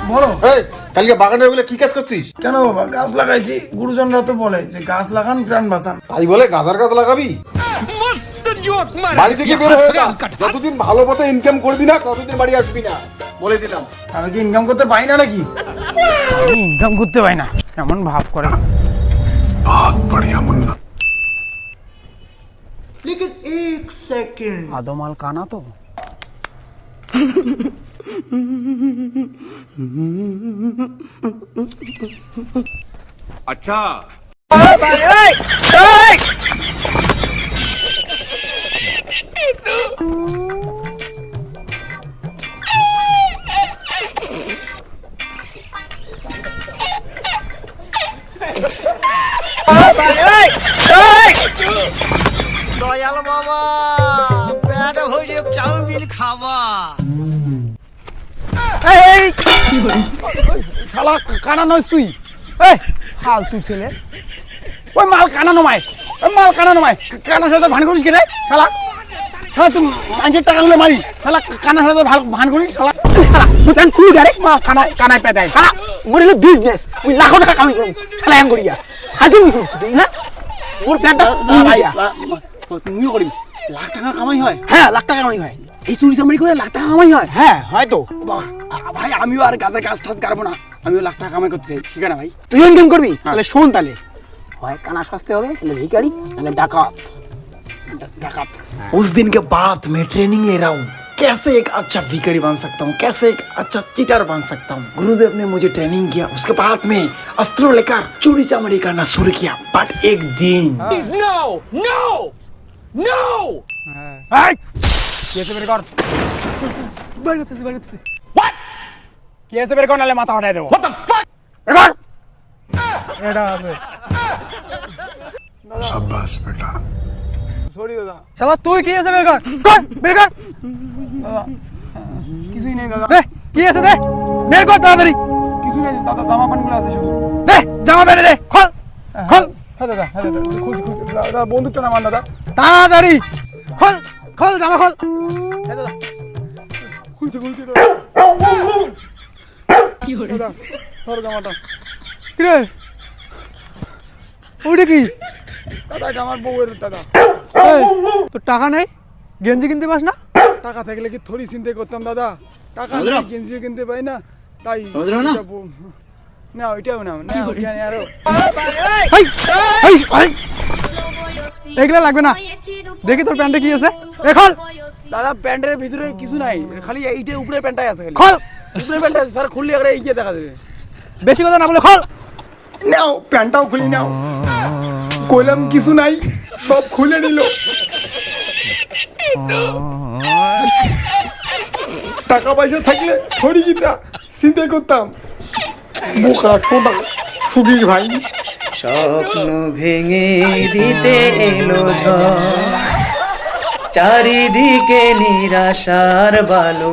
বলো কালকে বাগানে ওগুলো কি কাজ করছিস? কেন বাবা, গাছ লাগাইছি। গুরুজনরা তো বলে যে গাছ লাগান প্রাণ বাঁচান। তাই বলে গাজার গাছ লাগাবি? বাড়ি থেকে বের হয়ে যা। যতদিন ভালো পথে ইনকাম করবি না ততদিন বাড়ি আসবি না, বলে দিলাম। আমি কি ইনকাম করতে পাই না নাকি? আমি ইনকাম করতে পাই না এমন ভাব করে। बहुत बढ़िया मुन्ना। लेकिन एक सेकंड आदो माल काना तो अच्छा দয়াল বাবা পেট ভরে চাউমিন খাওয়া। এই শালা কানা নইস তুই? এই ফালতু ছেলে, ওই মাল কানা নমায়, ওই মাল কানা নমায়। কানার সাথে ভান করিস কেন শালা? শালা তুই মানুষের টাকাগুলো মারিস, শালা কানার সাথে ভান করিস শালা। শালা তুই খুল গাড়ি মাল কানায় কানায় পেদায়। শালা ওর হলো বিজনেস, ওই লাখো টাকা কামাই করুন শালা এম করিয়া হাজির করছিস তুই না? ওর পেটটা ভাইয়া তুমিও করিস। লাখ টাকা কামাই হয়? হ্যাঁ লাখ টাকা কামাই হয়। এই চুরি চামড়ি করে লাখ টাকা কামাই হয়? হ্যাঁ হয়তো। ভাই আমিও আর গাছে কাজ টাজ করবো না, আমিও লাখ টাকা কামাই করতে চাই। শিখে না ভাই, তুই ইনকাম করবি? তাহলে শোন, তাহলে হয় কানা সস্তে হবে, তাহলে ভিখারি, তাহলে ডাকাত। डाकत। उस दिन के बाद मैं ट्रेनिंग ले रहा हूँ कैसे एक अच्छा भिखारी बन सकता हूँ, कैसे एक अच्छा चीटर बन सकता हूँ। गुरुदेव ने मुझे ट्रेनिंग किया, उसके बाद में अस्त्र लेकर चोरी चामड़ी करना शुरू किया। बट एक दिन कैसे बेर कर कैसे बेर कर नाले माथा हटाय देबो। व्हाट द फक बेर कर एडा আছে। शाबाश बेटा। সরি দাদা। শালা তুই কি আছে বের কর, কর বের কর। দাদা কিছুই নেই দাদা। দে কি আছে দে, বের কর তাড়াতাড়ি। কিছু নেই দাদা, জামা প্যান্টগুলো আছে শুধু। দে জামা প্যান্ট দে, খোল খোল। হ্যাঁ দাদা, হ্যাঁ দাদা, খুল খুল দাদা, বন্দুকটা নামান দাদা তাড়াতাড়ি। খোল খোল জামা খোল। হ্যাঁ দাদা খুলছে খুলছে দাদা। কি হলো দাদা? ধর জামাটা। কি রে ওটা কি? দাদা এটা আমার বউয়ের দাদা। তো টাকা নেই, গেঞ্জি কিনতে পাস না? টাকা থাকলে কি থরি চিন্তা করতাম দাদা, টাকা নেই, গেঞ্জিও কিনতে পাই না, তাই না ওইটাও না না ওইখানে আরো এগুলা লাগবে না। দেখি তোর প্যান্টে কি আছে, খোল। দাদা প্যান্টের ভিতরে কিছু নাই, খালি এইটা উপরে প্যান্টটাই আছে। খোল উপরে প্যান্টটা স্যার, খুললে আগে এই দেখা যাবে। বেশি কথা না বলে খোল। নাও প্যান্টটাও খুলি নাও। কইলাম কিছু নাই, সব খুলে নিল। টাকা পয়সা থাকলে থরি গিতা চিন্তা করতাম। বোকা সোনা সুধীর ভাই। স্বপ্ন ভেঙে দিতে এলো ঝড়, চারিদিকে নিরাশার বালু।